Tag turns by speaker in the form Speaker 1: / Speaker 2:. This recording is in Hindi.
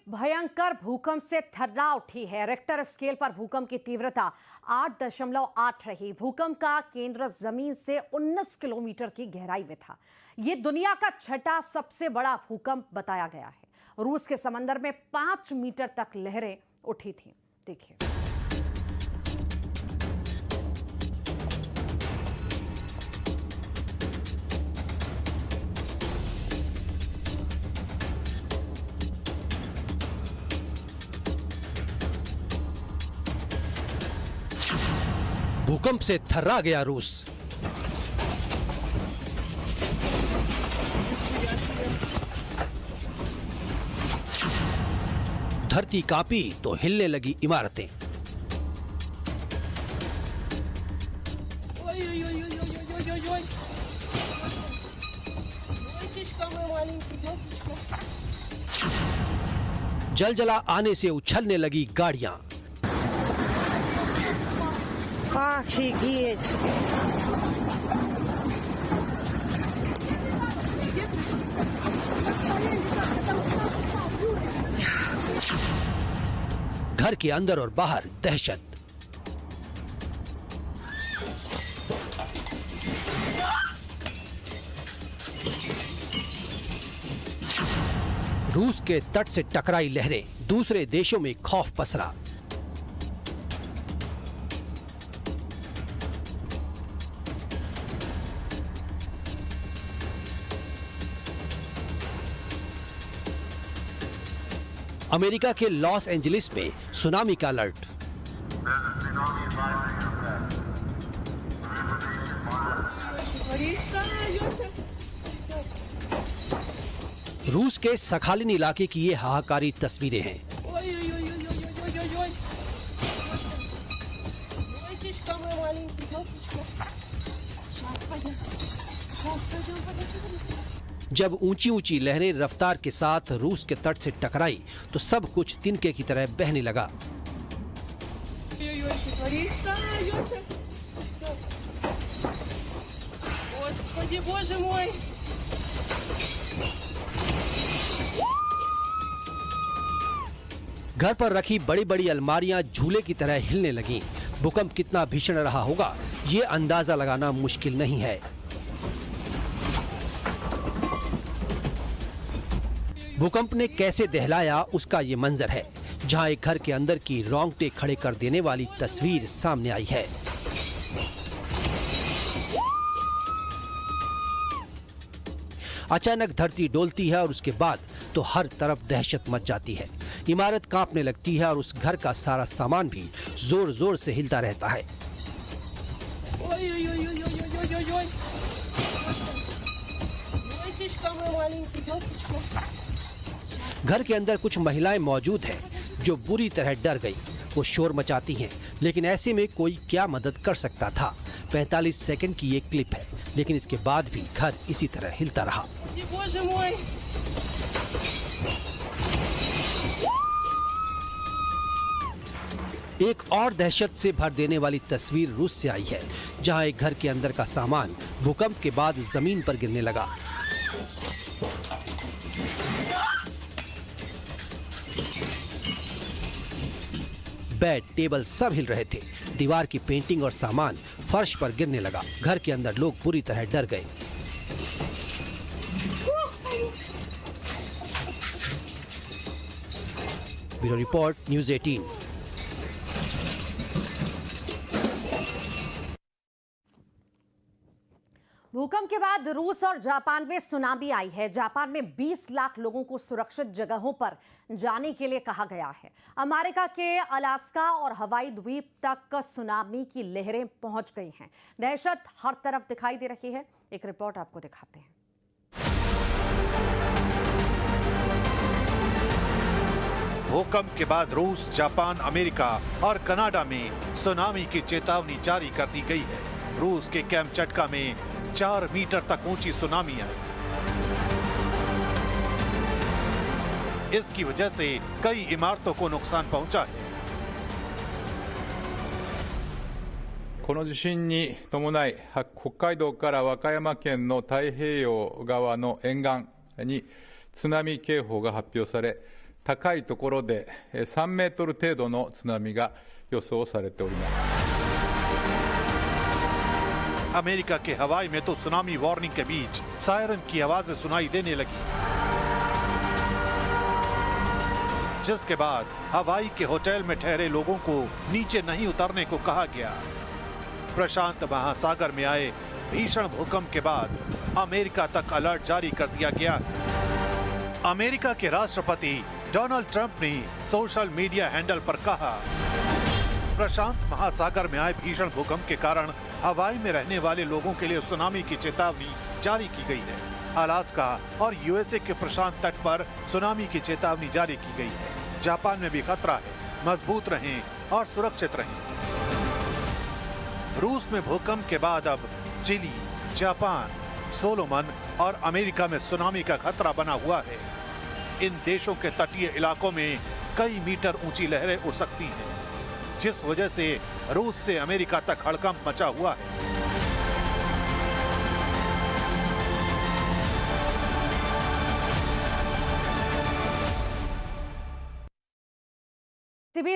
Speaker 1: भयंकर भूकंप से थर्रा उठी है। रिक्टर स्केल पर भूकंप की तीव्रता 8.8 रही। भूकंप का केंद्र जमीन से 19 किलोमीटर की गहराई में था। यह दुनिया का छठा सबसे बड़ा भूकंप बताया गया है। रूस के समंदर में 5 मीटर तक लहरें उठी थीं। देखिए।
Speaker 2: भूकंप से थर्रा गया रूस। धरती कांपी तो हिलने लगी इमारतें। जलजला आने से उछलने लगी गाड़ियां। घर के अंदर और बाहर दहशत। रूस के तट से टकराई लहरें, दूसरे देशों में खौफ पसरा। अमेरिका के लॉस एंजलिस में सुनामी का अलर्ट। रूस के सखालिन इलाके की ये हाहाकारी तस्वीरें हैं। जब ऊंची ऊंची लहरें रफ्तार के साथ रूस के तट से टकराई तो सब कुछ तिनके की तरह बहने लगा। घर पर रखी बड़ी बड़ी अलमारियां झूले की तरह हिलने लगीं। भूकंप कितना भीषण रहा होगा, ये अंदाजा लगाना मुश्किल नहीं है। भूकंप ने कैसे दहलाया, उसका ये मंजर है, जहां एक घर के अंदर की रोंगटे खड़े कर देने वाली तस्वीर सामने आई है। अचानक धरती डोलती है और उसके बाद तो हर तरफ दहशत मच जाती है। इमारत कांपने लगती है और उस घर का सारा सामान भी जोर जोर से हिलता रहता है। घर के अंदर कुछ महिलाएं मौजूद हैं जो बुरी तरह डर गई। वो शोर मचाती हैं, लेकिन ऐसे में कोई क्या मदद कर सकता था। 45 सेकंड की ये क्लिप है, लेकिन इसके बाद भी घर इसी तरह हिलता रहा। एक और दहशत से भर देने वाली तस्वीर रूस से आई है, जहां एक घर के अंदर का सामान भूकंप के बाद जमीन पर गिरने लगा। बेड, टेबल सब हिल रहे थे। दीवार की पेंटिंग और सामान फर्श पर गिरने लगा। घर के अंदर लोग बुरी तरह डर गए। Bureau report, news 18।
Speaker 1: भूकंप के बाद रूस और जापान में सुनामी आई है। जापान में 20 लाख लोगों को सुरक्षित जगहों पर जाने के लिए कहा गया है। अमेरिका के अलास्का और हवाई द्वीप तक सुनामी की लहरें पहुंच गई हैं। दहशत हर तरफ दिखाई दे रही है। एक रिपोर्ट आपको दिखाते हैं।
Speaker 3: भूकंप के बाद रूस, जापान, अमेरिका और कनाडा में सुनामी की चेतावनी जारी कर दी गई है। रूस के कैमचटका में 4 मीटर तक ऊंची सुनामी आई। इसकी वजह से कई इमारतों को नुकसान पहुंचा है।
Speaker 4: この地震に伴い、北海道から和歌山県の太平洋側の沿岸に津波警報が発表され、高いところで3メートル程度の津波が予想されております。
Speaker 3: अमेरिका के हवाई में तो सुनामी वार्निंग के बीच सायरन की आवाजें सुनाई देने लगी, जिसके बाद हवाई के होटल में ठहरे लोगों को नीचे नहीं उतरने को कहा गया। प्रशांत महासागर में आए भीषण भूकंप के बाद अमेरिका तक अलर्ट जारी कर दिया गया। अमेरिका के राष्ट्रपति डोनाल्ड ट्रंप ने सोशल मीडिया हैंडल पर कहा, प्रशांत महासागर में आए भीषण भूकंप के कारण हवाई में रहने वाले लोगों के लिए सुनामी की चेतावनी जारी की गई है। अलास्का और यूएसए के प्रशांत तट पर सुनामी की चेतावनी जारी की गई है। जापान में भी खतरा है, मजबूत रहें और सुरक्षित रहें। रूस में भूकंप के बाद अब चिली, जापान, सोलोमन और अमेरिका में सुनामी का खतरा बना हुआ है। इन देशों के तटीय इलाकों में कई मीटर ऊंची लहरें उठ सकती हैं, जिस वजह से रूस से अमेरिका तक हड़कंप मचा हुआ है।